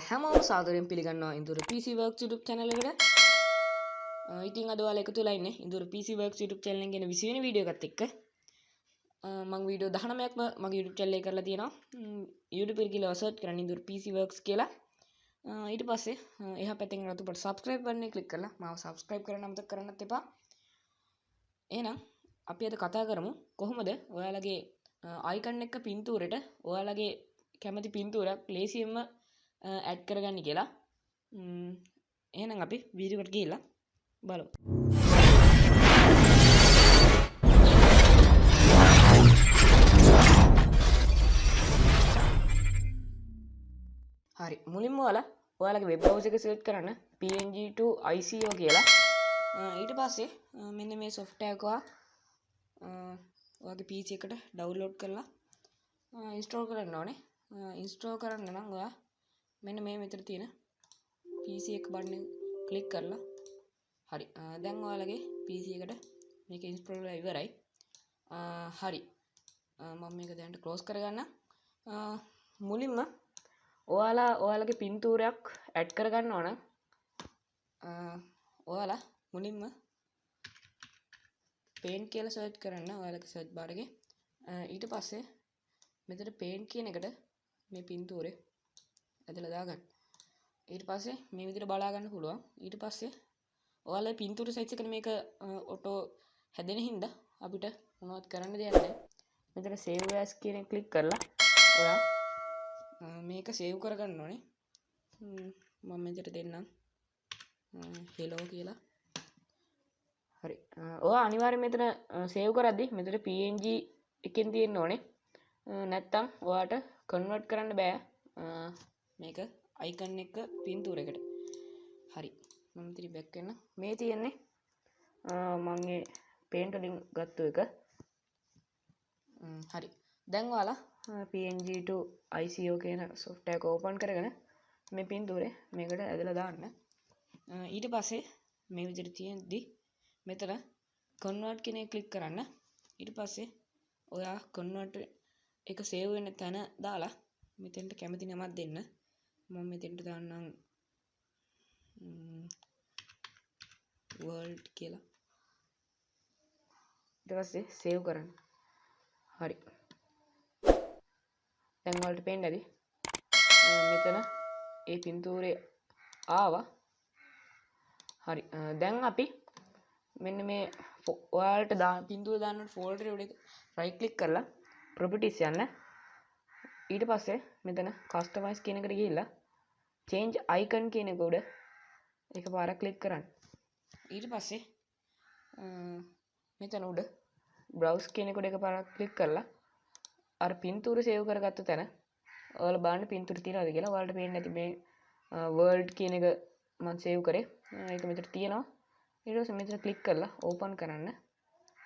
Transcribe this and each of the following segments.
හැමෝම සාදරයෙන් පිළිගන්නවා ඉන්දුර PC Works YouTube channel එකට. ඉතින් අද ඔයාලා එකතු වෙලා ඉන්නේ ඉන්දුර PC Works YouTube channel එකෙන් ගෙන 20 වෙනි වීඩියෝ එකත් එක්ක. මම වීඩියෝ 19ක්ම මගේ YouTube channel එකේ කරලා තියෙනවා. YouTube එකේ ගිහලා සර්ච් කරන්න ඉන්දුර PC Works කියලා. ඊට පස්සේ එහා පැත්තෙන් රතු පාට subscribe button එක ක්ලික් කරලා මාව subscribe කරන්න අමතක කරන්නත් එපා. එහෙනම් අපි අද කතා කරමු කොහොමද ඔයාලගේ icon එක පින්තූරෙට ඔයාලගේ කැමති පින්තූරයක් ලේසියෙන්ම ඇඩ් කරගන්න කියලා. එහෙනම් අපි වීඩියෝ එකට ගිහිල්ලා බලමු. හරි, මුලින්ම ඔයාලගේ වෙබ් බ්‍රවුසර් එක සර්ච් කරන්න png to ico කියලා. ඊට පස්සේ මෙන්න මේ software එක ඔයාගේ PC එකට download කරලා install කරන්න ඕනේ. install කරන්න නම් ඔයා මෙන්න මේ මෙතන තියෙන PC එක බටන් එක ක්ලික් කරලා හරි දැන් ඔයාලගේ PC එකට මේක install වෙලා ඉවරයි. හරි මම මේක දැන් close කරගන්න. මුලින්ම ඔයාලගේ පින්තූරයක් ඇඩ් කරගන්න ඕන. ඔයාලා මුලින්ම paint කියලා search කරන්න ඔයාලගේ search bar එකේ. ඊට පස්සේ මෙතන paint කියන එකට මේ පින්තූරේ ඇදලා දාගන්න. ඊට පස්සේ මේ විදිහට බලා ගන්න පුළුවන්. ඊට පස්සේ ඔයාලගේ පින්තූර size එකනේ මේක ඔටෝ හැදෙන හින්දා අපිට මොනවද කරන්න දෙයක් නැහැ. මෙතන save as කියන එක ක්ලික් කරලා ඔයා මේක save කරගන්න ඕනේ. මම මෙතන දෙන්නම් hello කියලා. හරි. ඔයා අනිවාර්යයෙන් මෙතන save කරද්දි මෙතන png එකෙන් තියෙන්න ඕනේ. නැත්තම් ඔයාට convert කරන්න බෑ මේක icon එක පින්තූරයකට. හරි. මම ඉතින් back වෙන්න. මේ තියෙන්නේ මම මේ paint වලින් ගත්ත එක. හරි. දැන් ඔයාලා png to ico කියන software එක open කරගෙන මේ පින්තූරේ මේකට ඇදලා දාන්න. ඊට පස්සේ මේ විදිහට තියෙද්දි මෙතන convert කියන එක ක්ලික් කරන්න. ඊට පස්සේ ඔයා convert එක save වෙන තැන දාලා මෙතෙන්ට කැමති නමක් දෙන්න. මම මෙතෙන්ට දාන්නම් world කියලා. ඊට පස්සේ save කරන්න. හරි. දැන් ඔයාලට පේන්න ඇති මෙතන ඒ පින්තූරේ ආවා. හරි. දැන් අපි මෙන්න මේ ඔයාලට පින්තූර දාන්න ෆෝල්ඩර් එකට right click කරලා properties යන්න. ඊට පස්සේ මෙතන customize කියන එකට ගිහිල්ලා change icon කියන එක උඩ එකපාරක් click කරන්න. ඊට පස්සේ මෙතන උඩ browse කියන එක උඩ එකපාරක් click කරලා අර පින්තූර save කරගත්ත තැන ඔයාලා බලන්න පින්තූර තියනවාද කියලා. ඔයාලට පේන්නේ නැති මේ world කියන එක මම save කරේ. ඒක මෙතන තියෙනවා. ඊට පස්සේ මෙතන click කරලා open කරන්න.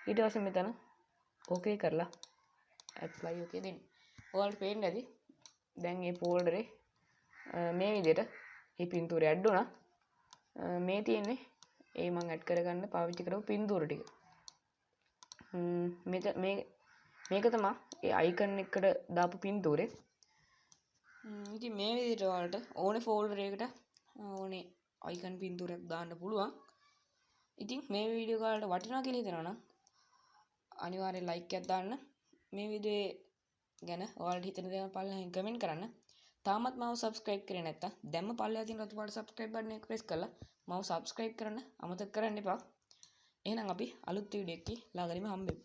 ඊට පස්සේ මෙතන okay කරලා apply okay දෙන්න. ඔයාලට පේන්නේ නැති දැන් මේ folder මේ විදිහට මේ පින්තූරය add වුණා. මේ තියෙන්නේ ඒ මම add කරගන්න පාවිච්චි කරපු පින්තූර ටික. මේක තමයි ඒ icon එකට දාපු පින්තූරේ. ඉතින් මේ විදිහට ඔයාලට ඕනේ folder එකකට ඕනේ icon පින්තූරයක් දාන්න පුළුවන්. ඉතින් මේ වීඩියෝ එක ඔයාලට වටිනවා කියලා හිතනවා නම් අනිවාර්යෙන් like එකක් දාන්න. මේ වීඩියෝ ගැන ඔයාලට හිතෙන දේවල් පල්ලෙහෙන් කමෙන්ට් කරන්න. තාමත් මාව subscribe කරේ නැත්තම් දැම්ම පල්ලෙහා තියෙන රතු පාට subscribe button එක press කරලා මාව subscribe කරන්න අමතක කරන්න එපා. එහෙනම් අපි අලුත් වීඩියෝ එකකින් ළඟදීම හම්බෙමු.